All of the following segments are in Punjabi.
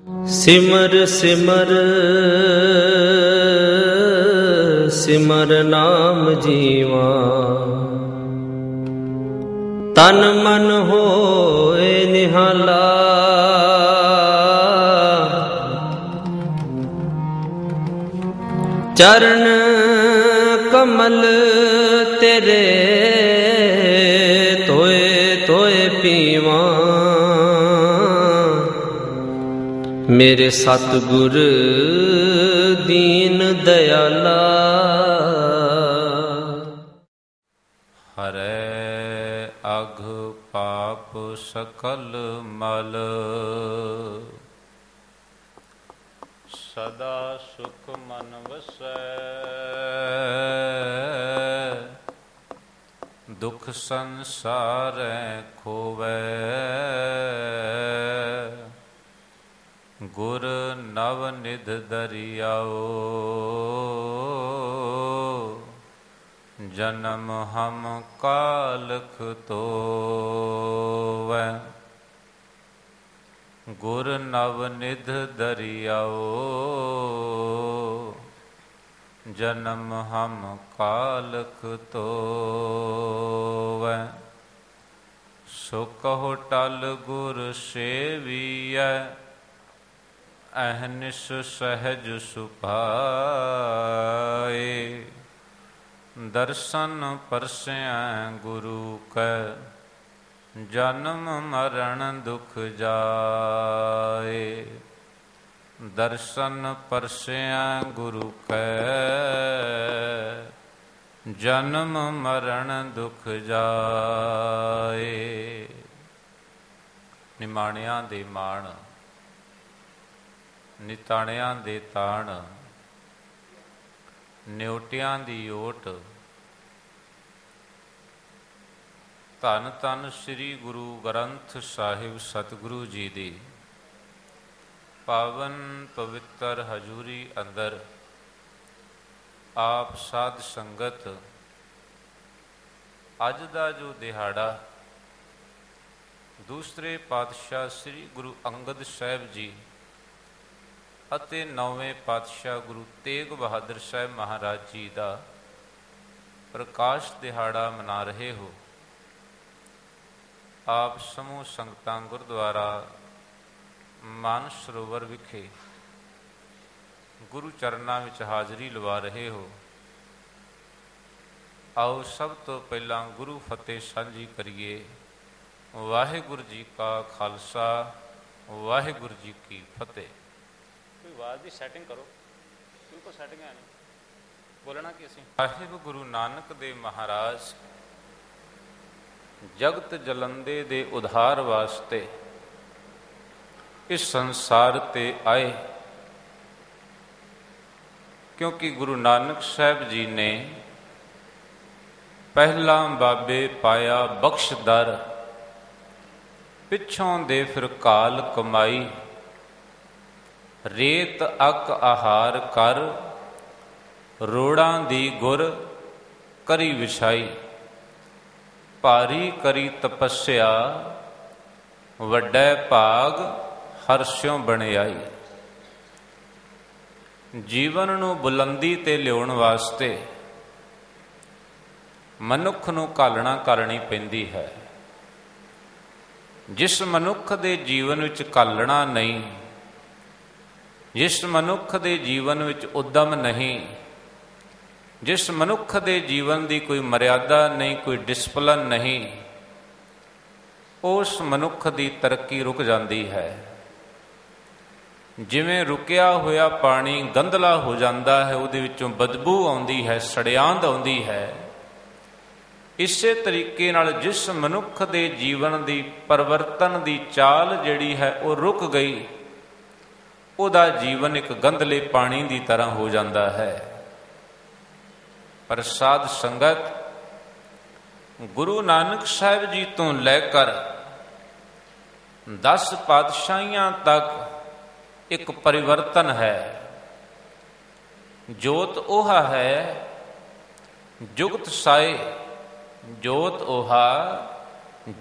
सिमर सिमर सिमर नाम जीवा, तन मन होए निहाला। चरण कमल तेरे तोए तोए पीवा। मेरे सतगुर दीन दयाला। हरे अघ पाप सकल मल, सदा सुख मन वसै। दुख संसारै खोवै, गुर नव निध दरियाओ। जन्म हम कालख तोवै, गुर नव निध दरियाओ। जन्म हम कालख तोवै। सो कहो टल गुर सेवियै, अहनिस सहज सुभाए। दर्शन परसैं गुरु कै, जन्म मरण दुख जाए। दर्शन परसैं गुरु कै, जन्म मरण दुख जाए। निमाणियां दे माण, निताणियां दे ताण, ਨਿਉਟਿਆਂ ਦੀ ਓਟ। ਧੰਨ ਧੰਨ ਸ੍ਰੀ ਗੁਰੂ ਗ੍ਰੰਥ ਸਾਹਿਬ ਸਤਿਗੁਰੂ ਜੀ ਦੀ ਪਾਵਨ ਪਵਿੱਤਰ ਹਜ਼ੂਰੀ ਅੰਦਰ ਆਪ ਸਾਧ ਸੰਗਤ ਅੱਜ ਦਾ ਜੋ ਦਿਹਾੜਾ ਦੂਸਰੇ ਪਾਤਸ਼ਾਹ ਸ੍ਰੀ ਗੁਰੂ ਅੰਗਦ ਸਾਹਿਬ ਜੀ ਅਤੇ ਨੌਵੇਂ ਪਾਤਸ਼ਾਹ ਗੁਰੂ ਤੇਗ ਬਹਾਦਰ ਸਾਹਿਬ ਮਹਾਰਾਜ ਜੀ ਦਾ ਪ੍ਰਕਾਸ਼ ਦਿਹਾੜਾ ਮਨਾ ਰਹੇ ਹੋ। ਆਪ ਸਮੂਹ ਸੰਗਤਾਂ ਗੁਰਦੁਆਰਾ ਮਾਨ ਸਰੋਵਰ ਵਿਖੇ ਗੁਰੂ ਚਰਨਾਂ ਵਿੱਚ ਹਾਜ਼ਰੀ ਲਵਾ ਰਹੇ ਹੋ। ਆਓ ਸਭ ਤੋਂ ਪਹਿਲਾਂ ਗੁਰੂ ਫਤਿਹ ਸਾਂਝੀ ਕਰੀਏ। ਵਾਹਿਗੁਰੂ ਜੀ ਕਾ ਖਾਲਸਾ, ਵਾਹਿਗੁਰੂ ਜੀ ਕੀ ਫਤਿਹ। आवाज़ की सैटिंग करो, बिल्कुल सैटिंग है नहीं बोलना कि असीं। ਸਾਹਿਬ ਗੁਰੂ ਨਾਨਕ ਦੇਵ ਮਹਾਰਾਜ ਜਗਤ ਜਲੰਦੇ ਦੇ ਉਧਾਰ ਵਾਸਤੇ ਇਸ ਸੰਸਾਰ ਤੇ ਆਏ, ਕਿਉਂਕਿ ਗੁਰੂ ਨਾਨਕ ਸਾਹਿਬ ਜੀ ਨੇ ਪਹਿਲਾਂ ਬਾਬੇ ਪਾਇਆ ਬਖਸ਼ਦਰ, ਪਿੱਛੋਂ ਦੇ ਫਿਰ ਕਾਲ ਕਮਾਈ। ਰੇਤ ਅਕ ਆਹਾਰ ਕਰ, ਰੋੜਾਂ ਦੀ ਗੁਰ ਕਰੀ ਵਿਛਾਈ। ਭਾਰੀ ਕਰੀ ਤਪੱਸਿਆ, ਵੱਡਾ ਭਾਗ ਹਰਸ਼ਿਓਂ ਬਣਿਆਈ। ਜੀਵਨ ਨੂੰ ਬੁਲੰਦੀ ਤੇ ਲਿਆਉਣ ਵਾਸਤੇ ਮਨੁੱਖ ਨੂੰ ਘਾਲਣਾ ਕਰਨੀ ਪੈਂਦੀ ਹੈ। ਜਿਸ ਮਨੁੱਖ ਦੇ ਜੀਵਨ ਵਿੱਚ ਘਾਲਣਾ ਨਹੀਂ, ਜਿਸ ਮਨੁੱਖ ਦੇ ਜੀਵਨ ਵਿੱਚ ਉਦਮ ਨਹੀਂ, ਜਿਸ ਮਨੁੱਖ ਦੇ ਜੀਵਨ ਦੀ ਕੋਈ ਮਰਿਆਦਾ ਨਹੀਂ, ਕੋਈ ਡਿਸਪਲਨ ਨਹੀਂ, ਉਸ ਮਨੁੱਖ ਦੀ ਤਰੱਕੀ ਰੁਕ ਜਾਂਦੀ ਹੈ। ਜਿਵੇਂ ਰੁਕਿਆ ਹੋਇਆ ਪਾਣੀ ਗੰਧਲਾ ਹੋ ਜਾਂਦਾ ਹੈ, ਉਹਦੇ ਵਿੱਚੋਂ ਬਦਬੂ ਆਉਂਦੀ ਹੈ, ਸੜਿਆਂਦ ਆਉਂਦੀ ਹੈ। ਇਸੇ ਤਰੀਕੇ ਨਾਲ ਜਿਸ ਮਨੁੱਖ ਦੇ ਜੀਵਨ ਦੀ ਪਰਿਵਰਤਨ ਦੀ ਚਾਲ ਜਿਹੜੀ ਹੈ ਉਹ ਰੁਕ ਗਈ, ਉਹਦਾ ਜੀਵਨ ਇੱਕ ਗੰਧਲੇ ਪਾਣੀ ਦੀ ਤਰ੍ਹਾਂ ਹੋ ਜਾਂਦਾ ਹੈ। ਪਰ ਸਾਧ ਸੰਗਤ ਗੁਰੂ ਨਾਨਕ ਸਾਹਿਬ ਜੀ ਤੋਂ ਲੈ ਕਰ 10 ਪਾਤਸ਼ਾਹੀਆਂ ਤੱਕ ਇੱਕ ਪਰਿਵਰਤਨ ਹੈ। ਜੋਤ ਉਹ ਹੈ ਜੁਗਤ ਸਾਏ, ਜੋਤ ओहा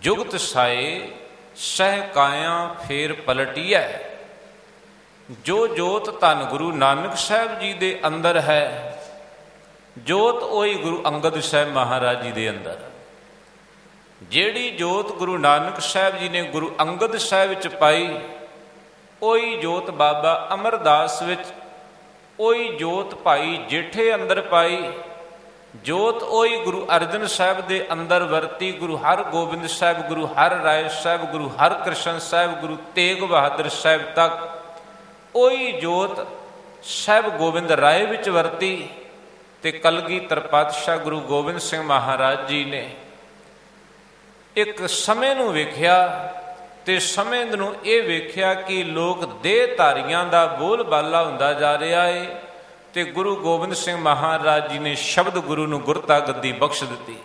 जुगत साए सह काया फेर पलटिया। ਜੋ ਜੋਤ ਧੰਨ ਗੁਰੂ ਨਾਨਕ ਸਾਹਿਬ ਜੀ ਦੇ ਅੰਦਰ ਹੈ, ਜੋਤ ਉਹੀ ਗੁਰੂ ਅੰਗਦ ਸਾਹਿਬ ਮਹਾਰਾਜ ਜੀ ਦੇ ਅੰਦਰ। ਜਿਹੜੀ ਜੋਤ ਗੁਰੂ ਨਾਨਕ ਸਾਹਿਬ ਜੀ ਨੇ ਗੁਰੂ ਅੰਗਦ ਸਾਹਿਬ ਵਿੱਚ ਪਾਈ, ਉਹੀ ਜੋਤ ਬਾਬਾ ਅਮਰਦਾਸ ਵਿੱਚ, ਉਹੀ ਜੋਤ ਭਾਈ ਜੇਠੇ ਅੰਦਰ ਪਾਈ, ਜੋਤ ਉਹੀ ਗੁਰੂ ਅਰਜਨ ਸਾਹਿਬ ਦੇ ਅੰਦਰ ਵਰਤੀ, ਗੁਰੂ ਹਰਗੋਬਿੰਦ ਸਾਹਿਬ, ਗੁਰੂ ਹਰ ਰਾਏ ਸਾਹਿਬ, ਗੁਰੂ ਹਰਕ੍ਰਿਸ਼ਨ ਸਾਹਿਬ, ਗੁਰੂ ਤੇਗ ਬਹਾਦਰ ਸਾਹਿਬ ਤੱਕ ਉਹੀ ਜੋਤ ਸਾਹਿਬ ਗੋਬਿੰਦ ਰਾਏ ਵਿੱਚ ਵਰਤੀ। ਤੇ ਕਲਗੀਧਰ ਪਾਤਸ਼ਾਹ ਗੁਰੂ ਗੋਬਿੰਦ ਸਿੰਘ ਮਹਾਰਾਜ ਜੀ ਨੇ ਇੱਕ ਸਮੇਂ ਨੂੰ ਵੇਖਿਆ ਤੇ ਸਮੇਂ ਨੂੰ ਇਹ ਵੇਖਿਆ ਕਿ ਲੋਕ ਦੇਹਧਾਰੀਆਂ ਦਾ ਬੋਲ ਬਾਲਾ ਹੁੰਦਾ ਜਾ ਰਿਹਾ ਏ, ਤੇ ਗੁਰੂ ਗੋਬਿੰਦ ਸਿੰਘ ਮਹਾਰਾਜ ਜੀ ਨੇ ਸ਼ਬਦ ਗੁਰੂ ਨੂੰ ਗੁਰਤਾ ਗੱਦੀ ਬਖਸ਼ ਦਿੱਤੀ।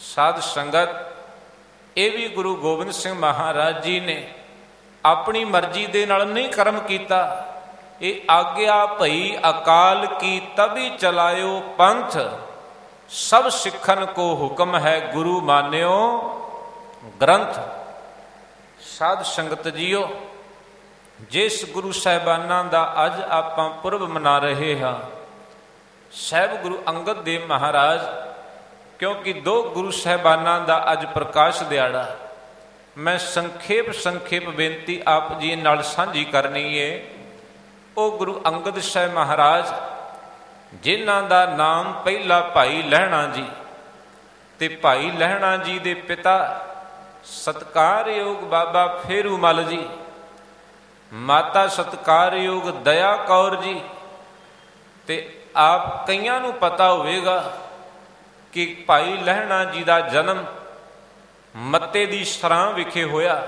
ਸਾਧ ਸੰਗਤ, ਇਹ ਵੀ ਗੁਰੂ ਗੋਬਿੰਦ ਸਿੰਘ ਮਹਾਰਾਜ ਜੀ ਨੇ ਆਪਣੀ ਮਰਜ਼ੀ ਦੇ ਨਾਲ ਨਹੀਂ ਕਰਮ ਕੀਤਾ। ਇਹ ਆਗਿਆ ਭਈ ਅਕਾਲ ਕੀ ਤਬੀ ਚਲਾਇਓ ਪੰਥ, ਸਭ ਸਿੱਖਨ ਕੋ ਹੁਕਮ ਹੈ ਗੁਰੂ ਮਾਨਿਓ ਗ੍ਰੰਥ। ਸਾਧ ਸੰਗਤ ਜੀਓ, ਜਿਸ ਗੁਰੂ ਸਾਹਿਬਾਨਾਂ ਦਾ ਅੱਜ ਆਪਾਂ ਪੁਰਬ ਮਨਾ ਰਹੇ ਹਾਂ, ਸਾਹਿਬ ਗੁਰੂ ਅੰਗਦ ਦੇਵ ਮਹਾਰਾਜ, ਕਿਉਂਕਿ 2 ਗੁਰੂ ਸਾਹਿਬਾਨਾਂ ਦਾ ਅੱਜ ਪ੍ਰਕਾਸ਼ ਦਿਹਾੜਾ, ਮੈਂ ਸੰਖੇਪ ਬੇਨਤੀ ਆਪ ਜੀ ਨਾਲ ਸਾਂਝੀ ਕਰਨੀ ਹੈ। ਉਹ ਗੁਰੂ ਅੰਗਦ ਸਾਹਿਬ ਮਹਾਰਾਜ ਜਿਨ੍ਹਾਂ ਦਾ ਨਾਮ ਪਹਿਲਾ ਭਾਈ ਲਹਿਣਾ ਜੀ, ਤੇ ਭਾਈ ਲਹਿਣਾ ਜੀ ਦੇ ਪਿਤਾ ਸਤਿਕਾਰਯੋਗ ਬਾਬਾ ਫੇਰੂ ਮੱਲ ਜੀ, ਮਾਤਾ ਸਤਿਕਾਰਯੋਗ ਦਇਆ ਕੌਰ ਜੀ। ਤੇ ਆਪ ਕਈਆਂ ਨੂੰ ਪਤਾ ਹੋਵੇਗਾ ਕਿ ਭਾਈ ਲਹਿਣਾ ਜੀ ਦਾ ਜਨਮ ਮੱਤੇ ਦੀ ਸਰਾਂ ਵਿਖੇ ਹੋਇਆ।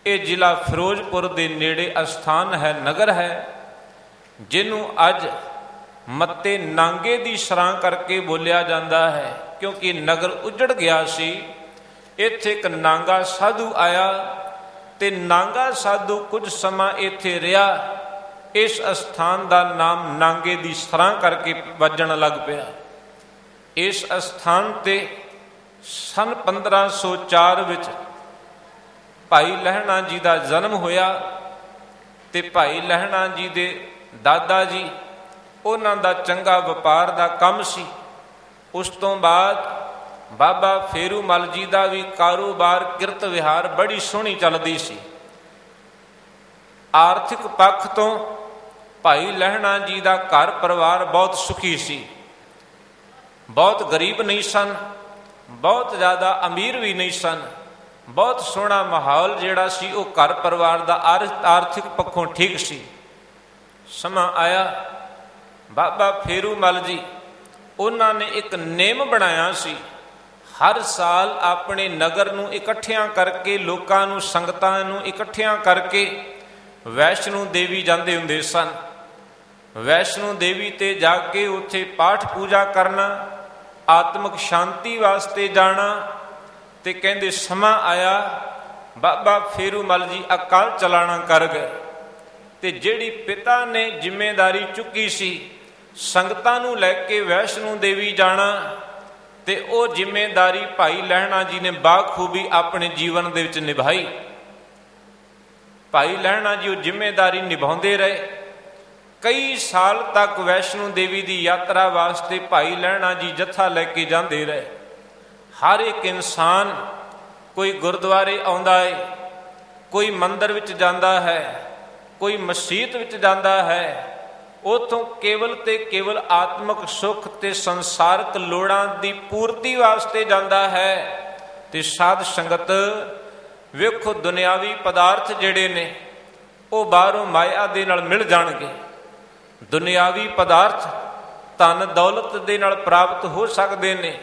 ਇਹ ਜ਼ਿਲ੍ਹਾ ਫਿਰੋਜ਼ਪੁਰ ਦੇ ਨੇੜੇ ਅਸਥਾਨ ਹੈ, ਨਗਰ ਹੈ, ਜਿਹਨੂੰ ਅੱਜ ਮੱਤੇ ਨਾਂਗੇ ਦੀ ਸਰਾਂ ਕਰਕੇ ਬੋਲਿਆ ਜਾਂਦਾ ਹੈ, ਕਿਉਂਕਿ ਨਗਰ ਉਜੜ ਗਿਆ ਸੀ। ਇੱਥੇ ਇੱਕ ਨਾਂਗਾ ਸਾਧੂ ਆਇਆ ਤੇ ਨਾਂਗਾ ਸਾਧੂ ਕੁਝ ਸਮਾਂ ਇੱਥੇ ਰਿਹਾ। ਇਸ ਅਸਥਾਨ ਦਾ ਨਾਮ ਨਾਂਗੇ ਦੀ ਸਰਾਂ ਕਰਕੇ ਵੱਜਣ ਲੱਗ ਪਿਆ। ਇਸ ਅਸਥਾਨ ਤੇ ਸਨ 1504 ਵਿੱਚ ਭਾਈ ਲਹਿਣਾ ਜੀ ਦਾ ਜਨਮ ਹੋਇਆ। ਤੇ ਭਾਈ ਲਹਿਣਾ ਜੀ ਦੇ ਦਾਦਾ ਜੀ, ਉਹਨਾਂ ਦਾ ਚੰਗਾ ਵਪਾਰ ਦਾ ਕੰਮ ਸੀ। ਉਸ ਤੋਂ ਬਾਅਦ ਬਾਬਾ ਫੇਰੂ ਮੱਲ ਜੀ ਦਾ ਵੀ ਕਾਰੋਬਾਰ ਕਿਰਤ ਵਿਹਾਰ ਬੜੀ ਸੋਹਣੀ ਚੱਲਦੀ ਸੀ। ਆਰਥਿਕ ਪੱਖ ਤੋਂ ਭਾਈ ਲਹਿਣਾ ਜੀ ਦਾ ਘਰ ਪਰਿਵਾਰ ਬਹੁਤ ਸੁਖੀ ਸੀ। ਬਹੁਤ ਗਰੀਬ ਨਹੀਂ ਸਨ, ਬਹੁਤ ਜ਼ਿਆਦਾ ਅਮੀਰ ਵੀ ਨਹੀਂ ਸਨ। ਬਹੁਤ ਸੋਹਣਾ ਮਾਹੌਲ ਜਿਹੜਾ ਸੀ ਉਹ ਘਰ ਪਰਿਵਾਰ ਦਾ ਆਰਥਿਕ ਪੱਖੋਂ ਠੀਕ ਸੀ। ਸਮਾਂ ਆਇਆ, ਬਾਬਾ ਫੇਰੂ ਮੱਲ ਜੀ, ਉਹਨਾਂ ਨੇ ਇੱਕ ਨੇਮ ਬਣਾਇਆ ਸੀ, ਹਰ ਸਾਲ ਆਪਣੇ ਨਗਰ ਨੂੰ ਇਕੱਠਿਆਂ ਕਰਕੇ, ਲੋਕਾਂ ਨੂੰ, ਸੰਗਤਾਂ ਨੂੰ ਇਕੱਠਿਆਂ ਕਰਕੇ ਵੈਸ਼ਨੂ ਦੇਵੀ ਜਾਂਦੇ ਹੁੰਦੇ ਸਨ। ਵੈਸ਼ਨੂ ਦੇਵੀ ਤੇ ਜਾ ਕੇ ਉੱਥੇ ਪਾਠ ਪੂਜਾ ਕਰਨਾ, ਆਤਮਿਕ ਸ਼ਾਂਤੀ ਵਾਸਤੇ ਜਾਣਾ। ਤੇ ਕਹਿੰਦੇ ਸਮਾਂ ਆਇਆ, ਬਾਬਾ ਫੇਰੂ ਮੱਲ ਜੀ ਅਕਾਲ ਚਲਾਣਾ ਕਰ ਗਏ। ਤੇ ਜਿਹੜੀ ਪਿਤਾ ਨੇ ਜ਼ਿੰਮੇਵਾਰੀ ਚੁੱਕੀ ਸੀ ਸੰਗਤਾਂ ਨੂੰ ਲੈ ਕੇ ਵੈਸ਼ਨੂ ਦੇਵੀ ਜਾਣਾ, ਤੇ ਉਹ ਜ਼ਿੰਮੇਵਾਰੀ ਭਾਈ ਲਹਿਣਾ ਜੀ ਨੇ ਬਾਖੂਬੀ ਆਪਣੇ ਜੀਵਨ ਦੇ ਵਿੱਚ ਨਿਭਾਈ। ਭਾਈ ਲਹਿਣਾ ਜੀ ਉਹ ਜ਼ਿੰਮੇਵਾਰੀ ਨਿਭਾਉਂਦੇ ਰਹੇ। ਕਈ ਸਾਲ ਤੱਕ ਵੈਸ਼ਨੂ ਦੇਵੀ ਦੀ ਯਾਤਰਾ ਵਾਸਤੇ ਭਾਈ ਲਹਿਣਾ ਜੀ ਜੱਥਾ ਲੈ ਕੇ ਜਾਂਦੇ ਰਹੇ। ਹਰ ਇੱਕ ਇਨਸਾਨ ਕੋਈ ਗੁਰਦੁਆਰੇ ਆਉਂਦਾ ਹੈ, ਕੋਈ ਮੰਦਰ ਵਿੱਚ ਜਾਂਦਾ ਹੈ, ਕੋਈ ਮਸਜਿਦ ਵਿੱਚ ਜਾਂਦਾ ਹੈ। ਉੱਥੋਂ ਕੇਵਲ ਤੇ ਕੇਵਲ ਆਤਮਿਕ ਸੁੱਖ ਤੇ ਸੰਸਾਰਕ ਲੋੜਾਂ ਦੀ ਪੂਰਤੀ ਵਾਸਤੇ ਜਾਂਦਾ ਹੈ। ਤੇ ਸਾਧ ਸੰਗਤ ਵੇਖੋ, ਦੁਨਿਆਵੀ ਪਦਾਰਥ ਜਿਹੜੇ ਨੇ ਉਹ ਬਾਹਰੋਂ ਮਾਇਆ ਦੇ ਨਾਲ ਮਿਲ ਜਾਣਗੇ। ਦੁਨਿਆਵੀ ਪਦਾਰਥ ਧਨ ਦੌਲਤ ਦੇ ਨਾਲ ਪ੍ਰਾਪਤ ਹੋ ਸਕਦੇ ਨੇ,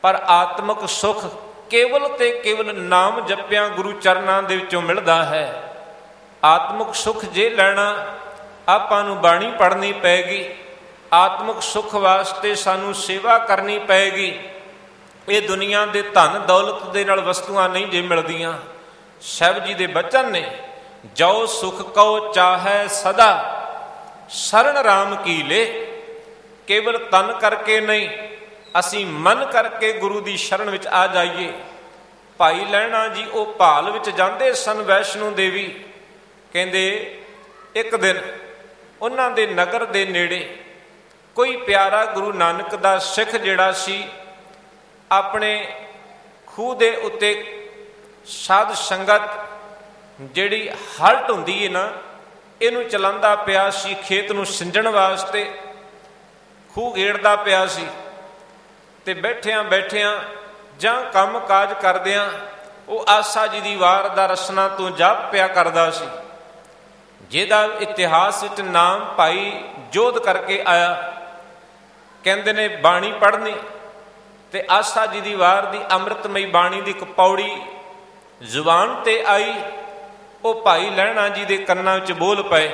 ਪਰ ਆਤਮਿਕ ਸੁੱਖ ਕੇਵਲ ਤੇ ਕੇਵਲ ਨਾਮ ਜਪਿਆਂ ਗੁਰੂ ਚਰਨਾਂ ਦੇ ਵਿੱਚੋਂ ਮਿਲਦਾ ਹੈ। ਆਤਮਿਕ ਸੁੱਖ ਜੇ ਲੈਣਾ, ਆਪਾਂ ਨੂੰ ਬਾਣੀ ਪੜ੍ਹਨੀ ਪਏਗੀ। ਆਤਮਿਕ ਸੁੱਖ ਵਾਸਤੇ ਸਾਨੂੰ ਸੇਵਾ ਕਰਨੀ ਪਏਗੀ। ਇਹ ਦੁਨੀਆ ਦੇ ਧਨ ਦੌਲਤ ਦੇ ਨਾਲ ਵਸਤੂਆਂ ਨਹੀਂ ਜੇ ਮਿਲਦੀਆਂ। ਸਾਹਿਬ ਜੀ ਦੇ ਬਚਨ ਨੇ, ਜੋ ਸੁਖ ਕਉ ਚਾਹੈ ਸਦਾ ਸ਼ਰਨ ਰਾਮ ਕੀ ਲੈ। ਕੇਵਲ ਤਨ ਕਰਕੇ ਨਹੀਂ, ਅਸੀਂ ਮਨ ਕਰਕੇ ਗੁਰੂ ਦੀ ਸ਼ਰਨ ਵਿੱਚ ਆ ਜਾਈਏ। ਭਾਈ ਲਹਿਣਾ ਜੀ ਉਹ ਭਾਲ ਵਿੱਚ ਜਾਂਦੇ ਸਨ ਵੈਸ਼ਨੂ ਦੇਵੀ। ਕਹਿੰਦੇ ਇੱਕ ਦਿਨ ਉਹਨਾਂ ਦੇ ਨਗਰ ਦੇ ਨੇੜੇ ਕੋਈ ਪਿਆਰਾ ਗੁਰੂ ਨਾਨਕ ਦਾ ਸਿੱਖ ਜਿਹੜਾ ਸੀ ਆਪਣੇ ਖੂਹ ਦੇ ਉੱਤੇ ਸਾਧ ਸੰਗਤ ਜਿਹੜੀ ਹਲਟ ਹੁੰਦੀ ਹੈ ਨਾ, ਇਹਨੂੰ ਚਲਾਉਂਦਾ ਪਿਆ ਸੀ, ਖੇਤ ਨੂੰ ਸਿੰਜਣ ਵਾਸਤੇ ਖੂਹ ਗੇੜਦਾ ਪਿਆ ਸੀ। ਤੇ ਬੈਠਿਆਂ ਬੈਠਿਆਂ ਜਾਂ ਕੰਮ ਕਾਜ ਕਰਦਿਆਂ ਉਹ ਆਸਾ ਜੀ ਦੀ ਵਾਰ ਦਾ ਰਸਨਾ ਤੋਂ ਜਾਪ ਪਿਆ ਕਰਦਾ ਸੀ, ਜਿਹਦਾ ਇਤਿਹਾਸ ਵਿੱਚ ਨਾਮ ਭਾਈ ਜੋਧ ਕਰਕੇ ਆਇਆ। ਕਹਿੰਦੇ ਨੇ ਬਾਣੀ ਪੜ੍ਹਨੀ ਤੇ ਆਸਾ ਜੀ ਦੀ ਵਾਰ ਦੀ ਅੰਮ੍ਰਿਤਮਈ ਬਾਣੀ ਦੀ ਇੱਕ ਪੌੜੀ ਜ਼ੁਬਾਨ ਤੇ ਆਈ। ਉਹ ਭਾਈ ਲਹਿਣਾ ਜੀ ਦੇ ਕੰਨਾਂ ਵਿੱਚ ਬੋਲ ਪਏ।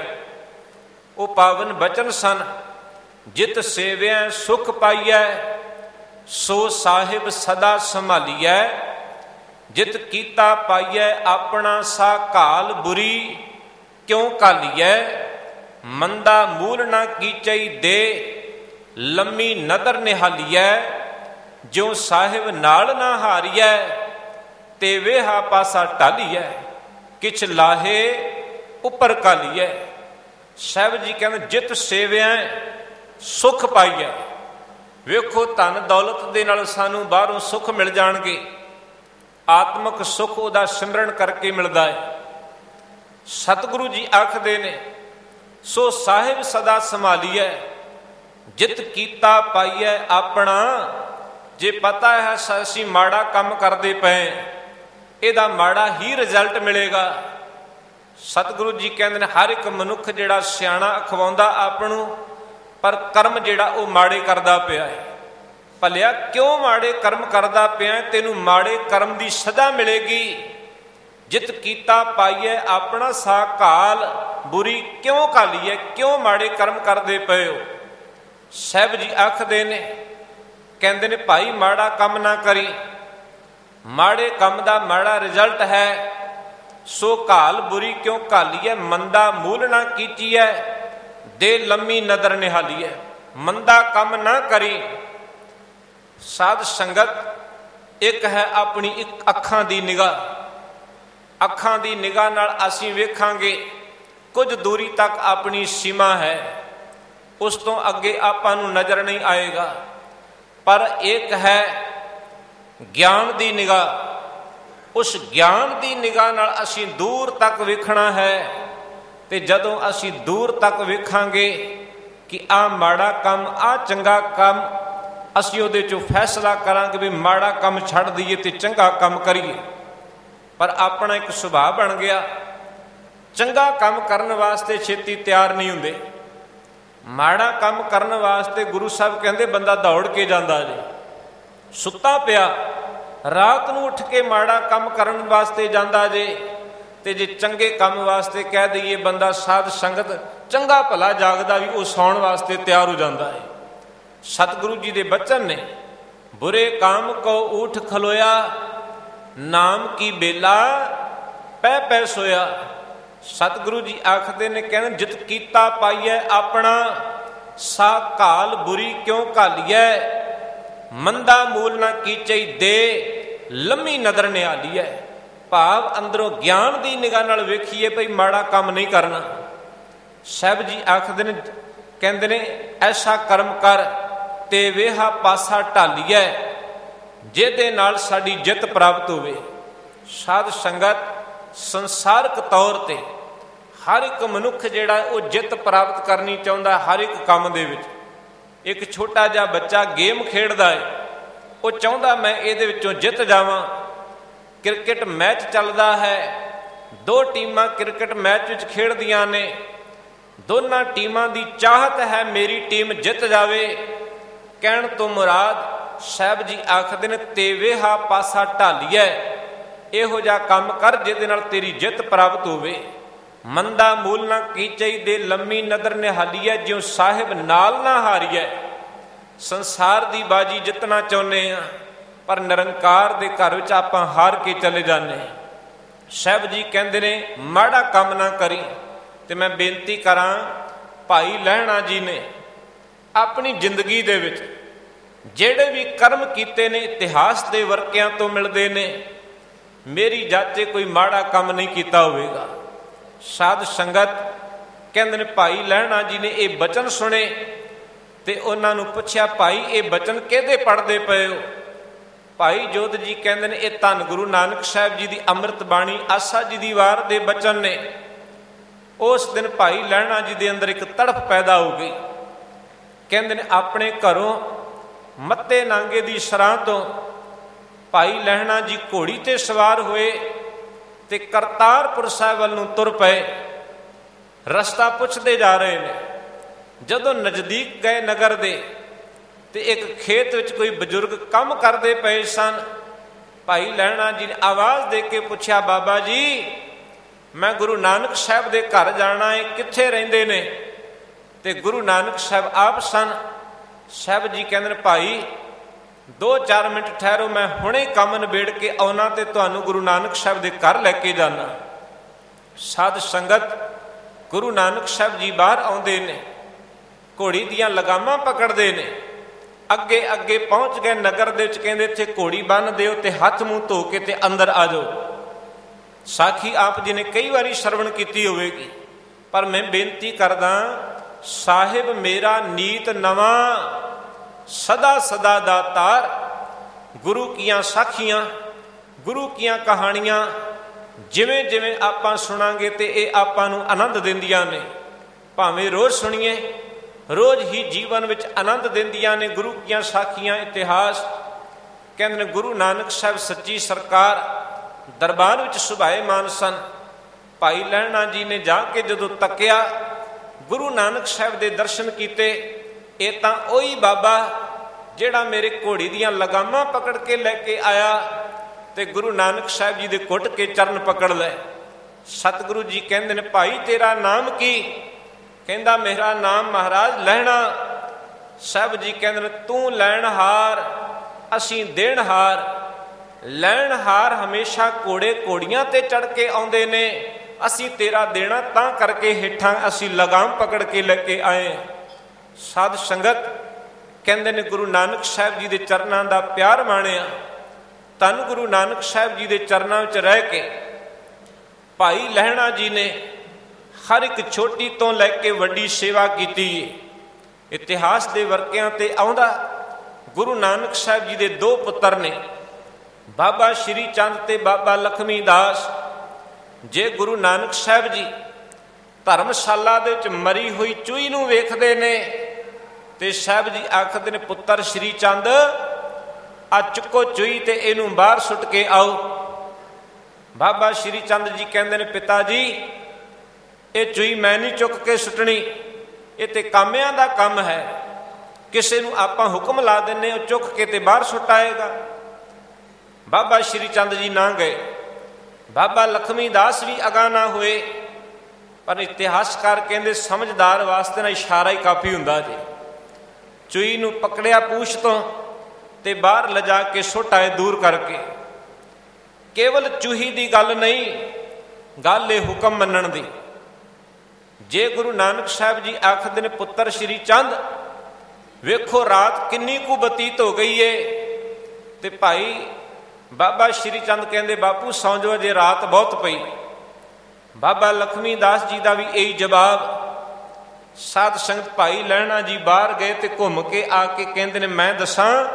ਉਹ ਪਾਵਨ ਬਚਨ ਸਨ, ਜਿਤ ਸੇਵਿਆ ਸੁਖ ਪਾਈਐ, ਸੋ ਸਾਹਿਬ ਸਦਾ ਸੰਭਾਲੀਐ, ਜਿਤ ਕੀਤਾ ਪਾਈਐ ਆਪਣਾ ਸਾ ਘਾਲ ਬੁਰੀ, ਕਿਉਂ ਘਾਲੀਐ, ਮੰਦਾ ਮੂਲ ਨਾ ਕੀਚਈ ਦੇ, ਲੰਮੀ ਨਦਰ ਨਿਹਾਲੀਐ, ਜਿਉ ਸਾਹਿਬ ਨਾਲ ਨਾ ਹਾਰੀਐ, ਤੇ ਵੇਹਾ ਪਾਸਾ ਢਾਲੀਐ, ਕਿਛ ਲਾਹੇ ਉੱਪਰ ਕਾਲੀਐ। ਸਾਹਿਬ ਜੀ ਕਹਿੰਦੇ ਜਿਤ ਸੇਵਿਆ ਸੁਖ ਪਾਈਐ। ਵੇਖੋ ਧਨ ਦੌਲਤ ਦੇ ਨਾਲ ਸਾਨੂੰ ਬਾਹਰੋਂ ਸੁੱਖ ਮਿਲ ਜਾਣਗੇ, ਆਤਮਿਕ ਸੁੱਖ ਉਹਦਾ ਸਿਮਰਨ ਕਰਕੇ ਮਿਲਦਾ ਹੈ। ਸਤਿਗੁਰੂ ਜੀ ਆਖਦੇ ਨੇ ਸੋ ਸਾਹਿਬ ਸਦਾ ਸੰਭਾਲੀਐ, ਜਿਤ ਕੀਤਾ ਪਾਈਐ ਆਪਣਾ। ਜੇ ਪਤਾ ਹੈ ਅਸੀਂ ਮਾੜਾ ਕੰਮ ਕਰਦੇ ਪਏ, ਇਹਦਾ ਮਾੜਾ ਹੀ ਰਿਜ਼ਲਟ ਮਿਲੇਗਾ। ਸਤਿਗੁਰੂ ਜੀ ਕਹਿੰਦੇ ਨੇ ਹਰ ਇੱਕ ਮਨੁੱਖ ਜਿਹੜਾ ਸਿਆਣਾ ਅਖਵਾਉਂਦਾ ਆਪ ਨੂੰ, ਪਰ ਕਰਮ ਜਿਹੜਾ ਉਹ ਮਾੜੇ ਕਰਦਾ ਪਿਆ ਹੈ। ਭਲਿਆ ਕਿਉਂ ਮਾੜੇ ਕਰਮ ਕਰਦਾ ਪਿਆ, ਤੈਨੂੰ ਮਾੜੇ ਕਰਮ ਦੀ ਸਜ਼ਾ ਮਿਲੇਗੀ। ਜਿਤ ਕੀਤਾ ਪਾਈਐ ਆਪਣਾ ਸਾ ਘਾਲ ਬੁਰੀ, ਕਿਉਂ ਘਾਲੀਐ, ਕਿਉਂ ਮਾੜੇ ਕਰਮ ਕਰਦੇ ਪਏ ਹੋ। ਸਾਹਿਬ ਜੀ ਆਖਦੇ ਨੇ, ਕਹਿੰਦੇ ਨੇ ਭਾਈ ਮਾੜਾ ਕੰਮ ਨਾ ਕਰੀ, ਮਾੜੇ ਕੰਮ ਦਾ ਮਾੜਾ ਰਿਜ਼ਲਟ ਹੈ। ਸੋ ਘਾਲ ਬੁਰੀ ਕਿਉਂ ਘਾਲੀਐ, ਮੰਦਾ ਮੂਲ ਨਾ ਕੀਚੀਐ, ਦੇ ਲੰਮੀ ਨਦਰ ਨਿਹਾਲੀਐ। ਮੰਦਾ ਕੰਮ ਨਾ ਕਰੀ। ਸਾਧ ਸੰਗਤ ਇੱਕ ਹੈ ਆਪਣੀ ਇੱਕ ਅੱਖਾਂ ਦੀ ਨਿਗਾਹ। ਅੱਖਾਂ ਦੀ ਨਿਗਾਹ ਨਾਲ ਅਸੀਂ ਵੇਖਾਂਗੇ, ਕੁਝ ਦੂਰੀ ਤੱਕ ਆਪਣੀ ਸੀਮਾ ਹੈ, ਉਸ ਤੋਂ ਅੱਗੇ ਆਪਾਂ ਨੂੰ ਨਜ਼ਰ ਨਹੀਂ ਆਏਗਾ। ਪਰ ਇੱਕ ਹੈ ਗਿਆਨ ਦੀ ਨਿਗਾਹ। ਉਸ ਗਿਆਨ ਦੀ ਨਿਗਾਹ ਨਾਲ ਅਸੀਂ ਦੂਰ ਤੱਕ ਵੇਖਣਾ ਹੈ। ਤੇ ਜਦੋਂ ਅਸੀਂ ਦੂਰ ਤੱਕ ਵੇਖਾਂਗੇ ਕਿ ਆਹ ਮਾੜਾ ਕੰਮ, ਆਹ ਚੰਗਾ ਕੰਮ, ਅਸੀਂ ਉਹਦੇ 'ਚੋਂ ਫੈਸਲਾ ਕਰਾਂਗੇ ਵੀ ਮਾੜਾ ਕੰਮ ਛੱਡ ਦਈਏ ਤੇ ਚੰਗਾ ਕੰਮ ਕਰੀਏ। ਪਰ ਆਪਣਾ ਇੱਕ ਸੁਭਾਅ ਬਣ ਗਿਆ, ਚੰਗਾ ਕੰਮ ਕਰਨ ਵਾਸਤੇ ਛੇਤੀ ਤਿਆਰ ਨਹੀਂ ਹੁੰਦੇ। ਮਾੜਾ ਕੰਮ ਕਰਨ ਵਾਸਤੇ ਗੁਰੂ ਸਾਹਿਬ ਕਹਿੰਦੇ ਬੰਦਾ ਦੌੜ ਕੇ ਜਾਂਦਾ ਜੇ। ਸੁੱਤਾ ਪਿਆ ਰਾਤ ਨੂੰ ਉੱਠ ਕੇ ਮਾੜਾ ਕੰਮ ਕਰਨ ਵਾਸਤੇ ਜਾਂਦਾ ਜੇ, ਤੇ ਜੇ ਚੰਗੇ ਕੰਮ ਵਾਸਤੇ ਕਹਿ ਦਈਏ ਬੰਦਾ ਸਾਧ ਸੰਗਤ ਚੰਗਾ ਭਲਾ ਜਾਗਦਾ ਵੀ ਉਹ ਸੌਣ ਵਾਸਤੇ ਤਿਆਰ ਹੋ ਜਾਂਦਾ ਹੈ। ਸਤਿਗੁਰੂ ਜੀ ਦੇ ਬਚਨ ਨੇ, ਬੁਰੇ ਕਾਮ ਕੋ ਊਠ ਖਲੋਇਆ, ਨਾਮ ਕੀ ਬੇਲਾ ਪੈ ਪੈ ਸੋਇਆ। ਸਤਿਗੁਰੂ ਜੀ ਆਖਦੇ ਨੇ, ਕਹਿੰਦੇ ਜਿਤ ਕੀਤਾ ਪਾਈਐ ਆਪਣਾ ਸਾ ਘਾਲ ਬੁਰੀ ਕਿਉਂ ਘਾਲੀਐ, ਮੰਦਾ ਮੂਲ ਨਾ ਕੀਚਈ ਦੇ, ਲੰਮੀ ਨਦਰ ਨਿਹਾਲੀਐ। ਭਾਵ ਅੰਦਰੋਂ ਗਿਆਨ ਦੀ ਨਿਗਾਹ ਨਾਲ ਵੇਖੀਏ ਭਈ ਮਾੜਾ ਕੰਮ ਨਹੀਂ ਕਰਨਾ। ਸਾਹਿਬ ਜੀ ਆਖਦੇ ਨੇ, ਕਹਿੰਦੇ ਨੇ ਐਸਾ ਕਰਮ ਕਰ ਤੇ ਵੇਹਾ ਪਾਸਾ ਢਾਲੀਐ, ਜਿਹਦੇ ਨਾਲ ਸਾਡੀ ਜਿੱਤ ਪ੍ਰਾਪਤ ਹੋਵੇ। ਸਾਧ ਸੰਗਤ ਸੰਸਾਰਕ ਤੌਰ ਤੇ ਹਰ ਇੱਕ ਮਨੁੱਖ ਜਿਹੜਾ ਉਹ ਜਿੱਤ ਪ੍ਰਾਪਤ ਕਰਨੀ ਚਾਹੁੰਦਾ ਹਰ ਇੱਕ ਕੰਮ ਦੇ ਵਿੱਚ। ਇੱਕ ਛੋਟਾ ਜਿਹਾ ਬੱਚਾ ਗੇਮ ਖੇਡਦਾ ਹੈ, ਉਹ ਚਾਹੁੰਦਾ ਮੈਂ ਇਹਦੇ ਵਿੱਚੋਂ ਜਿੱਤ ਜਾਵਾਂ। ਕ੍ਰਿਕਟ ਮੈਚ ਚੱਲਦਾ ਹੈ, ਦੋ ਟੀਮਾਂ ਕ੍ਰਿਕਟ ਮੈਚ ਵਿੱਚ ਖੇਡਦੀਆਂ ਨੇ, ਦੋਨਾਂ ਟੀਮਾਂ ਦੀ ਚਾਹਤ ਹੈ ਮੇਰੀ ਟੀਮ ਜਿੱਤ ਜਾਵੇ। ਕਹਿਣ ਤੋਂ ਮੁਰਾਦ ਸਾਹਿਬ ਜੀ ਆਖਦੇ ਨੇ ਤੇ ਵੇਹਾ ਪਾਸਾ ਢਾਲੀਐ, ਇਹੋ ਜਿਹਾ ਕੰਮ ਕਰ ਜਿਹਦੇ ਨਾਲ ਤੇਰੀ ਜਿੱਤ ਪ੍ਰਾਪਤ ਹੋਵੇ। ਮੰਦਾ ਮੂਲ ਨਾ ਕੀਚਈ ਦੇ, ਲੰਮੀ ਨਦਰ ਨਿਹਾਲੀਐ, ਜਿਉ ਸਾਹਿਬ ਨਾਲ ਨਾ ਹਾਰੀਐ। ਸੰਸਾਰ ਦੀ ਬਾਜੀ ਜਿੱਤਣਾ ਚਾਹੁੰਦੇ ਹਾਂ, ਪਰ ਨਿਰੰਕਾਰ ਦੇ ਘਰ ਵਿੱਚ ਆਪਾਂ ਹਾਰ ਕੇ ਚਲੇ ਜਾਂਦੇ ਹਾਂ। ਸਾਹਿਬ ਜੀ ਕਹਿੰਦੇ ਨੇ ਮਾੜਾ ਕੰਮ ਨਾ ਕਰੀ। ਤੇ ਮੈਂ ਬੇਨਤੀ ਕਰਾਂ, ਭਾਈ ਲਹਿਣਾ ਜੀ ਨੇ ਆਪਣੀ ਜ਼ਿੰਦਗੀ ਦੇ ਵਿੱਚ ਜਿਹੜੇ ਵੀ ਕਰਮ ਕੀਤੇ ਨੇ ਇਤਿਹਾਸ ਦੇ ਵਰਕਿਆਂ ਤੋਂ ਮਿਲਦੇ ਨੇ। ਮੇਰੀ ਜਾਚੇ ਕੋਈ ਮਾੜਾ ਕੰਮ ਨਹੀਂ ਕੀਤਾ ਹੋਵੇਗਾ। ਸਾਧ ਸੰਗਤ ਕਹਿੰਦੇ ਨੇ ਭਾਈ ਲਹਿਣਾ ਜੀ ਨੇ ਇਹ ਬਚਨ ਸੁਣੇ ਤੇ ਉਹਨਾਂ ਨੂੰ ਪੁੱਛਿਆ, ਭਾਈ ਇਹ ਬਚਨ ਕਿਹਦੇ ਪੜ੍ਹਦੇ ਪਏ ਹੋ? ਭਾਈ ਜੋਧ ਜੀ ਕਹਿੰਦੇ ਨੇ ਇਹ ਧੰਨ ਗੁਰੂ ਨਾਨਕ ਸਾਹਿਬ ਜੀ ਦੀ ਅੰਮ੍ਰਿਤ ਬਾਣੀ ਆਸਾ ਜੀ ਦੀ ਵਾਰ ਦੇ ਬਚਨ ਨੇ। ਉਸ ਦਿਨ ਭਾਈ ਲਹਿਣਾ ਜੀ ਦੇ ਅੰਦਰ ਇੱਕ ਤੜਫ ਪੈਦਾ ਹੋ ਗਈ। ਕਹਿੰਦੇ ਨੇ ਆਪਣੇ ਘਰੋਂ ਮੱਤੇ ਨਾਂਗੇ ਦੀ ਸਰਾਂ ਤੋਂ ਭਾਈ ਲਹਿਣਾ ਜੀ ਘੋੜੀ ਤੇ ਸਵਾਰ ਹੋਏ ਤੇ ਕਰਤਾਰਪੁਰ ਸਾਹਿਬ ਵੱਲ ਨੂੰ ਤੁਰ ਪਏ। ਰਸਤਾ ਪੁੱਛਦੇ ਜਾ ਰਹੇ ਨੇ। ਜਦੋਂ ਨਜ਼ਦੀਕ ਗਏ ਨਗਰ ਦੇ ਤੇ ਇੱਕ ਖੇਤ ਵਿੱਚ ਕੋਈ ਬਜ਼ੁਰਗ ਕੰਮ ਕਰਦੇ ਪਏ ਸਨ। ਭਾਈ ਲਹਿਣਾ ਜੀ ਨੇ ਆਵਾਜ਼ ਦੇ ਕੇ ਪੁੱਛਿਆ, ਬਾਬਾ ਜੀ ਮੈਂ ਗੁਰੂ ਨਾਨਕ ਸਾਹਿਬ ਦੇ ਘਰ ਜਾਣਾ ਹੈ, ਕਿੱਥੇ ਰਹਿੰਦੇ ਨੇ? ਤੇ ਗੁਰੂ ਨਾਨਕ ਸਾਹਿਬ ਆਪ ਸਨ। ਸਾਹਿਬ ਜੀ ਕਹਿੰਦੇ ਨੇ, ਭਾਈ 2-4 ਮਿੰਟ ਠਹਿਰੋ, ਮੈਂ ਹੁਣੇ ਕੰਮ ਨਿਬੇੜ ਕੇ ਆਉਣਾ ਤੇ ਤੁਹਾਨੂੰ ਗੁਰੂ ਨਾਨਕ ਸਾਹਿਬ ਦੇ ਘਰ ਲੈ ਕੇ ਜਾਣਾ। ਸਾਧ ਸੰਗਤ ਗੁਰੂ ਨਾਨਕ ਸਾਹਿਬ ਜੀ ਬਾਹਰ ਆਉਂਦੇ ਨੇ, ਘੋੜੀ ਦੀਆਂ ਲਗਾਮਾਂ ਪਕੜਦੇ ਨੇ, ਅੱਗੇ ਅੱਗੇ ਪਹੁੰਚ ਗਏ ਨਗਰ ਦੇ ਵਿੱਚ। ਕਹਿੰਦੇ ਇੱਥੇ ਘੋੜੀ ਬੰਨ੍ਹ ਦਿਓ ਤੇ ਹੱਥ ਮੂੰਹ ਧੋ ਕੇ ਤੇ ਅੰਦਰ ਆ ਜਾਓ। ਸਾਖੀ ਆਪ ਜੀ ਨੇ ਕਈ ਵਾਰੀ ਸਰਵਣ ਕੀਤੀ ਹੋਵੇਗੀ, ਪਰ ਮੈਂ ਬੇਨਤੀ ਕਰਦਾ, ਸਾਹਿਬ ਮੇਰਾ ਨੀਤ ਨਵਾਂ ਸਦਾ ਸਦਾ ਦਾ ਤਾਰ। ਗੁਰੂ ਕੀਆਂ ਸਾਖੀਆਂ, ਗੁਰੂ ਕੀਆਂ ਕਹਾਣੀਆਂ ਜਿਵੇਂ ਜਿਵੇਂ ਆਪਾਂ ਸੁਣਾਂਗੇ ਤੇ ਇਹ ਆਪਾਂ ਨੂੰ ਆਨੰਦ ਦਿੰਦੀਆਂ ਨੇ। ਭਾਵੇਂ ਰੋਜ਼ ਸੁਣੀਏ, ਰੋਜ਼ ਹੀ ਜੀਵਨ ਵਿੱਚ ਆਨੰਦ ਦਿੰਦੀਆਂ ਨੇ ਗੁਰੂ ਕੀਆਂ ਸਾਖੀਆਂ, ਇਤਿਹਾਸ। ਕਹਿੰਦੇ ਨੇ ਗੁਰੂ ਨਾਨਕ ਸਾਹਿਬ ਸੱਚੀ ਸਰਕਾਰ ਦਰਬਾਰ ਵਿੱਚ ਸੁਭਾਏਮਾਨ ਸਨ। ਭਾਈ ਲਹਿਣਾ ਜੀ ਨੇ ਜਾ ਕੇ ਜਦੋਂ ਤੱਕਿਆ, ਗੁਰੂ ਨਾਨਕ ਸਾਹਿਬ ਦੇ ਦਰਸ਼ਨ ਕੀਤੇ। ਇਹ ਤਾਂ ਉਹੀ ਬਾਬਾ ਜਿਹੜਾ ਮੇਰੇ ਘੋੜੀ ਦੀਆਂ ਲਗਾਮਾਂ ਪਕੜ ਕੇ ਲੈ ਕੇ ਆਇਆ ਤੇ ਗੁਰੂ ਨਾਨਕ ਸਾਹਿਬ ਜੀ ਦੇ ਘੁੱਟ ਕੇ ਚਰਨ ਪਕੜ ਲਏ। ਸਤਿਗੁਰੂ ਜੀ ਕਹਿੰਦੇ ਨੇ, ਭਾਈ ਤੇਰਾ ਨਾਮ ਕੀ? ਕਹਿੰਦਾ ਮੇਰਾ ਨਾਮ ਮਹਾਰਾਜ ਲਹਿਣਾ। ਸਾਹਿਬ ਜੀ ਕਹਿੰਦੇ ਨੇ, ਤੂੰ ਲੈਣਹਾਰ, ਅਸੀਂ ਦੇਣਹਾਰ। ਲੈਣਹਾਰ ਹਮੇਸ਼ਾ ਘੋੜੇ ਘੋੜੀਆਂ ਤੇ ਚੜ ਕੇ ਆਉਂਦੇ ਨੇ, ਅਸੀਂ ਤੇਰਾ ਦੇਣਾ ਤਾਂ ਕਰਕੇ ਹੇਠਾਂ ਅਸੀਂ ਲਗਾਮ ਪਕੜ ਕੇ ਲੈ ਕੇ ਆਏ। ਸਾਧ ਸੰਗਤ ਕਹਿੰਦੇ ਨੇ ਗੁਰੂ ਨਾਨਕ ਸਾਹਿਬ ਜੀ ਦੇ ਚਰਨਾਂ ਦਾ ਪਿਆਰ ਮਾਣਿਆ। ਧੰਨ ਗੁਰੂ ਨਾਨਕ ਸਾਹਿਬ ਜੀ ਦੇ ਚਰਨਾਂ ਵਿੱਚ ਰਹਿ ਕੇ ਭਾਈ ਲਹਿਣਾ ਜੀ ਨੇ ਹਰ ਇੱਕ ਛੋਟੀ ਤੋਂ ਲੈ ਕੇ ਵੱਡੀ ਸੇਵਾ ਕੀਤੀ। ਇਤਿਹਾਸ ਦੇ ਵਰਕਿਆਂ ਤੇ ਆਉਂਦਾ ਗੁਰੂ ਨਾਨਕ ਸਾਹਿਬ ਜੀ ਦੇ 2 ਪੁੱਤਰ ਨੇ, ਬਾਬਾ ਸ਼੍ਰੀ ਚੰਦ ਤੇ ਬਾਬਾ ਲਖਮੀ ਦਾਸ। ਜੇ ਗੁਰੂ ਨਾਨਕ ਸਾਹਿਬ ਜੀ ਧਰਮਸ਼ਾਲਾ ਦੇ ਵਿੱਚ ਮਰੀ ਹੋਈ ਚੂਹੀ ਨੂੰ ਵੇਖਦੇ ਨੇ ਤੇ ਸਾਹਿਬ ਜੀ ਆਖਦੇ ਨੇ, ਪੁੱਤਰ ਸ਼੍ਰੀ ਚੰਦ ਆ ਚੁੱਕੋ ਚੂਹੀ ਤੇ ਇਹਨੂੰ ਬਾਹਰ ਸੁੱਟ ਕੇ ਆਓ। ਬਾਬਾ ਸ਼੍ਰੀ ਚੰਦ ਜੀ ਕਹਿੰਦੇ ਨੇ, ਪਿਤਾ ਜੀ ਇਹ ਚੂਹੀ ਮੈਂ ਨਹੀਂ ਚੁੱਕ ਕੇ ਸੁੱਟਣੀ, ਇਹ ਤੇ ਕਾਮਿਆਂ ਦਾ ਕੰਮ ਹੈ। ਕਿਸੇ ਨੂੰ ਆਪਾਂ ਹੁਕਮ ਲਾ ਦਿੰਨੇ, ਉਹ ਚੁੱਕ ਕੇ ਤੇ ਬਾਹਰ ਸੁੱਟ ਆਏਗਾ। ਬਾਬਾ ਸ਼੍ਰੀ ਚੰਦ ਜੀ ਨਾ ਗਏ। ਬਾਬਾ ਲਖਮੀ ਦਾਸ ਵੀ ਅਗਾਂਹ ਨਾ ਹੋਏ। ਪਰ ਇਤਿਹਾਸਕਾਰ ਕਹਿੰਦੇ ਸਮਝਦਾਰ ਵਾਸਤੇ ਨਾ ਇਸ਼ਾਰਾ ਹੀ ਕਾਫੀ ਹੁੰਦਾ ਜੀ। ਚੂਹੀ ਨੂੰ ਪਕੜਿਆ ਪੂਛ ਤੋਂ ਤੇ ਬਾਹਰ ਲਿਜਾ ਕੇ ਸੁੱਟ ਆਏ ਦੂਰ ਕਰਕੇ। ਕੇਵਲ ਚੂਹੀ ਦੀ ਗੱਲ ਨਹੀਂ, ਗੱਲ ਇਹ ਹੁਕਮ ਮੰਨਣ ਦੀ। ਜੇ ਗੁਰੂ ਨਾਨਕ ਸਾਹਿਬ ਜੀ ਆਖਦੇ ਨੇ, ਪੁੱਤਰ ਸ਼੍ਰੀ ਚੰਦ ਵੇਖੋ ਰਾਤ ਕਿੰਨੀ ਕੁ ਬਤੀਤ ਹੋ ਗਈ ਏ, ਤੇ ਭਾਈ ਬਾਬਾ ਸ਼੍ਰੀ ਚੰਦ ਕਹਿੰਦੇ, ਬਾਪੂ ਸੌਂ ਜਾਓ, ਜੇ ਰਾਤ ਬਹੁਤ ਪਈ। ਬਾਬਾ ਲਖਮੀ ਦਾਸ ਜੀ ਦਾ ਵੀ ਇਹੀ ਜਵਾਬ। ਸਾਧ ਸੰਗਤ ਭਾਈ ਲਹਿਣਾ ਜੀ ਬਾਹਰ ਗਏ ਤੇ ਘੁੰਮ ਕੇ ਆ ਕੇ ਕਹਿੰਦੇ ਨੇ, ਮੈਂ ਦੱਸਾਂ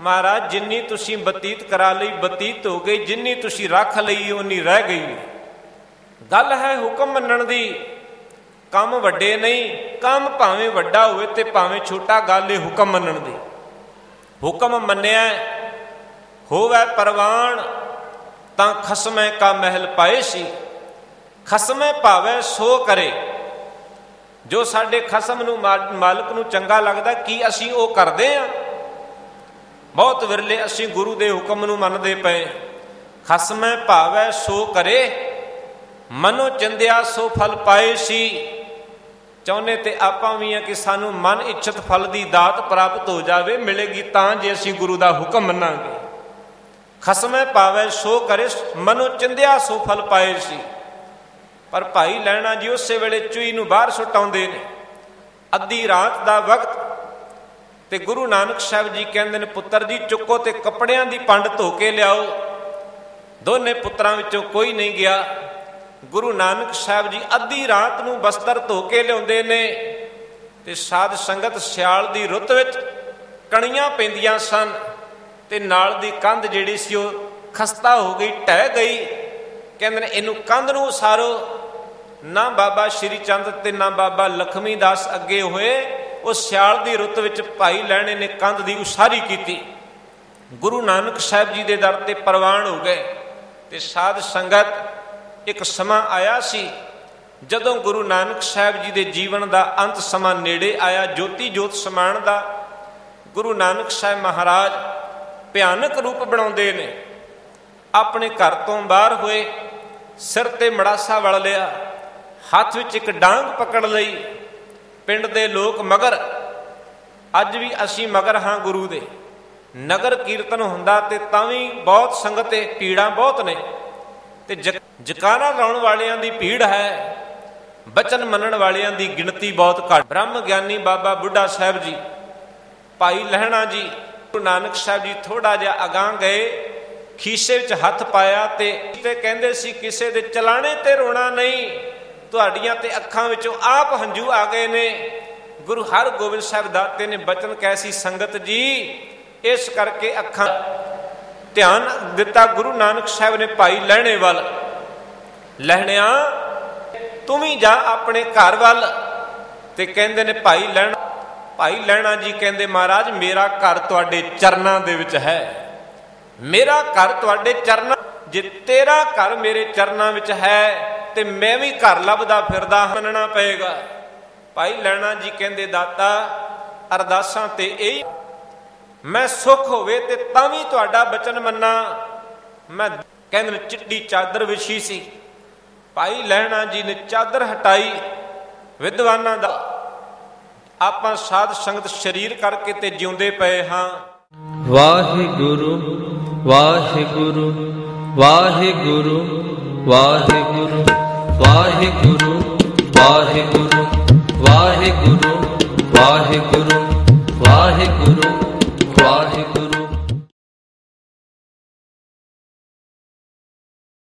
ਮਹਾਰਾਜ, ਜਿੰਨੀ ਤੁਸੀਂ ਬਤੀਤ ਕਰਾ ਲਈ ਬਤੀਤ ਹੋ ਗਈ, ਜਿੰਨੀ ਤੁਸੀਂ ਰੱਖ ਲਈ ਉਨੀ ਰਹਿ ਗਈ। ਗੱਲ ਹੈ ਹੁਕਮ ਮੰਨਣ ਦੀ। ਕੰਮ ਵੱਡੇ ਨਹੀਂ, ਕੰਮ ਭਾਵੇਂ ਵੱਡਾ ਹੋਵੇ ਤੇ ਭਾਵੇਂ ਛੋਟਾ, ਗੱਲ ਇਹ ਹੁਕਮ ਮੰਨਣ ਦੀ। ਹੁਕਮ ਮੰਨਿਆ ਹੋਵੇ ਪ੍ਰਵਾਨ ਤਾਂ ਖਸਮੈ ਕਾ ਮਹਿਲ ਪਾਏ ਸੀ। ਖਸਮੈ ਭਾਵੇ ਸੋ ਕਰੇ। ਜੋ ਸਾਡੇ ਖਸਮ ਨੂੰ ਮਾਲਕ ਨੂੰ ਚੰਗਾ ਲੱਗਦਾ, ਕੀ ਅਸੀਂ ਉਹ ਕਰਦੇ ਹਾਂ? ਬਹੁਤ ਵਿਰਲੇ ਅਸੀਂ ਗੁਰੂ ਦੇ ਹੁਕਮ ਨੂੰ ਮੰਨਦੇ ਪਏ। ਖਸਮੈ ਭਾਵੇ ਸੋ ਕਰੇ, ਮਨੋ ਚੰਦਿਆ ਸੋ ਫਲ ਪਾਏ ਸੀ। ਚਾਹੁੰਦੇ ਤੇ ਆਪਾਂ ਵੀ ਆ ਕਿ ਸਾਨੂੰ ਮਨ ਇੱਛਤ ਫਲ ਦੀ ਦਾਤ ਪ੍ਰਾਪਤ ਹੋ ਜਾਵੇ, ਮਿਲੇਗੀ ਤਾਂ ਜੇ ਅਸੀਂ ਗੁਰੂ ਦਾ ਹੁਕਮ ਮੰਨਾਂਗੇ। ਖਸਮੈ ਭਾਵੇ ਸੋ ਕਰੇ, ਮਨੋ ਚੰਦਿਆ ਸੋ ਫਲ ਪਾਏ ਸੀ। ਪਰ ਭਾਈ ਲਹਿਣਾ ਜੀ ਉਸੇ ਵੇਲੇ ਚੂਹੀ ਨੂੰ ਬਾਹਰ ਸੁੱਟ ਆਉਂਦੇ ਨੇ। ਅੱਧੀ ਰਾਤ ਦਾ ਵਕਤ ਤੇ ਗੁਰੂ ਨਾਨਕ ਸਾਹਿਬ ਜੀ ਕਹਿੰਦੇ ਨੇ, ਪੁੱਤਰ ਜੀ ਚੁੱਕੋ ਤੇ ਕੱਪੜਿਆਂ ਦੀ ਪੰਡ ਧੋ ਕੇ ਲਿਆਓ। ਦੋਨੇ ਪੁੱਤਰਾਂ ਵਿੱਚੋਂ ਕੋਈ ਨਹੀਂ ਗਿਆ। ਗੁਰੂ ਨਾਨਕ ਸਾਹਿਬ ਜੀ ਅੱਧੀ ਰਾਤ ਨੂੰ ਬਸਤਰ ਧੋ ਕੇ ਲਿਆਉਂਦੇ ਨੇ ਤੇ ਸਾਧ ਸੰਗਤ ਸਿਆਲ ਦੀ ਰੁੱਤ ਵਿੱਚ ਕਣੀਆਂ ਪੈਂਦੀਆਂ ਸਨ ਤੇ ਨਾਲ ਦੀ ਕੰਧ ਜਿਹੜੀ ਸੀ ਉਹ ਖਸਤਾ ਹੋ ਗਈ, ਢਹਿ ਗਈ। ਕਹਿੰਦੇ ਨੇ ਇਹਨੂੰ ਕੰਧ ਨੂੰ ਉਸਾਰੋ। ਨਾ ਬਾਬਾ ਸ਼੍ਰੀ ਚੰਦ ਤੇ ਨਾ ਬਾਬਾ ਲਖਮੀ ਦਾਸ ਅੱਗੇ ਹੋਏ। ਉਹ ਸਿਆਲ ਦੀ ਰੁੱਤ ਵਿੱਚ ਭਾਈ ਲਹਿਣੇ ਨੇ ਕੰਧ ਦੀ ਉਸਾਰੀ ਕੀਤੀ। ਗੁਰੂ ਨਾਨਕ ਸਾਹਿਬ ਜੀ ਦੇ ਦਰ ਤੇ ਪ੍ਰਵਾਨ ਹੋ ਗਏ ਤੇ ਸਾਧ ਸੰਗਤ ਇੱਕ ਸਮਾਂ ਆਇਆ ਸੀ ਜਦੋਂ ਗੁਰੂ ਨਾਨਕ ਸਾਹਿਬ ਜੀ ਦੇ ਜੀਵਨ ਦਾ ਅੰਤ ਸਮਾਂ ਨੇੜੇ ਆਇਆ, ਜੋਤੀ ਜੋਤ ਸਮਾਉਣ ਦਾ। ਗੁਰੂ ਨਾਨਕ ਸਾਹਿਬ ਮਹਾਰਾਜ ਭਿਆਨਕ ਰੂਪ ਬਣਾਉਂਦੇ ਨੇ। ਆਪਣੇ ਘਰ ਤੋਂ ਬਾਹਰ ਹੋਏ, ਸਿਰ ਤੇ ਮੜਾਸਾ ਵਲ ਲਿਆ, ਹੱਥ ਵਿੱਚ ਇੱਕ ਡਾਂਗ ਪਕੜ ਲਈ। ਪਿੰਡ ਦੇ ਲੋਕ ਮਗਰ, ਅੱਜ ਵੀ ਅਸੀਂ ਮਗਰ ਹਾਂ ਗੁਰੂ ਦੇ। ਨਗਰ ਕੀਰਤਨ ਹੁੰਦਾ ਤੇ ਤਾਂ ਵੀ ਬਹੁਤ ਸੰਗਤ ਹੈ, ਭੀੜਾਂ ਬਹੁਤ ਨੇ ਤੇ ਜਕਾਰਾ ਲਾਉਣ ਵਾਲਿਆਂ ਦੀ ਭੀੜ ਹੈ, ਬਚਨ ਮੰਨਣ ਵਾਲਿਆਂ ਦੀ ਗਿਣਤੀ ਬਹੁਤ ਘੱਟ। ਬ੍ਰਹਮ ਗਿਆਨੀ ਬਾਬਾ ਬੁੱਢਾ ਸਾਹਿਬ ਜੀ, ਭਾਈ ਲਹਿਣਾ ਜੀ, ਗੁਰੂ ਨਾਨਕ ਸਾਹਿਬ ਜੀ ਥੋੜਾ ਜਿਹਾ ਅਗਾਂਹ ਗਏ, ਖੀਸੇ ਵਿੱਚ ਹੱਥ ਪਾਇਆ ਤੇ ਕਹਿੰਦੇ ਸੀ ਕਿਸੇ ਦੇ ਚਲਾਣੇ ਤੇ ਰੋਣਾ ਨਹੀਂ, ਤੁਹਾਡੀਆਂ ਤੇ ਅੱਖਾਂ ਵਿੱਚੋਂ ਆਪ ਹੰਝੂ ਆ ਗਏ ਨੇ। ਗੁਰੂ ਹਰਗੋਬਿੰਦ ਸਾਹਿਬ ਦਾਤੇ ਨੇ ਬਚਨ ਕਹਿ ਸੀ ਸੰਗਤ ਜੀ, ਇਸ ਕਰਕੇ ਅੱਖਾਂ ਧਿਆਨ ਦਿੱਤਾ ਗੁਰੂ ਨਾਨਕ ਸਾਹਿਬ ਨੇ ਭਾਈ ਲਹਿਣੇ ਵੱਲ। ਲਹਿਣਿਆ ਤੂੰ ਵੀ ਜਾ ਆਪਣੇ ਘਰ ਵੱਲ। ਤੇ ਕਹਿੰਦੇ ਨੇ ਭਾਈ ਲਹਿਣਾ ਜੀ ਕਹਿੰਦੇ ਮਹਾਰਾਜ ਮੇਰਾ ਘਰ ਤੁਹਾਡੇ ਚਰਨਾਂ ਦੇ ਵਿੱਚ ਹੈ, ਮੇਰਾ ਘਰ ਤੁਹਾਡੇ ਚਰਨਾਂ, ਜੇ ਤੇਰਾ ਘਰ ਮੇਰੇ ਚਰਨਾਂ ਵਿੱਚ ਹੈ ਤੇ ਮੈਂ ਵੀ ਘਰ ਲੱਭਦਾ ਫਿਰਦਾ, ਮੰਨਣਾ ਪਏਗਾ। ਭਾਈ ਲਹਿਣਾ ਜੀ ਕਹਿੰਦੇ ਦਾਤਾ ਅਰਦਾਸਾਂ ਤੇ ਇਹੀ, ਮੈਂ ਸੁੱਖ ਹੋਵੇ ਤੇ ਤਾਂ ਵੀ ਤੁਹਾਡਾ ਬਚਨ ਮੰਨਾ। ਮੈਂ ਕਹਿੰਦੇ ਚਿੱਟੀ ਚਾਦਰ ਵਿਛੀ ਸੀ, ਭਾਈ ਲਹਿਣਾ ਜੀ ਨੇ ਚਾਦਰ ਹਟਾਈ। ਵਿਦਵਾਨਾਂ ਦਾ ਆਪਾਂ ਸਾਧ ਸੰਗਤ ਸਰੀਰ ਕਰਕੇ ਤੇ ਜਿਉਂਦੇ ਪਏ ਹਾਂ। ਵਾਹਿਗੁਰੂ ਵਾਹਿਗੁਰੂ ਵਾਹਿਗੁਰੂ ਵਾਹਿਗੁਰੂ ਵਾਹਿਗੁਰੂ ਵਾਹਿਗੁਰੂ ਵਾਹਿਗੁਰੂ ਵਾਹਿਗੁਰੂ ਵਾਹਿਗੁਰੂ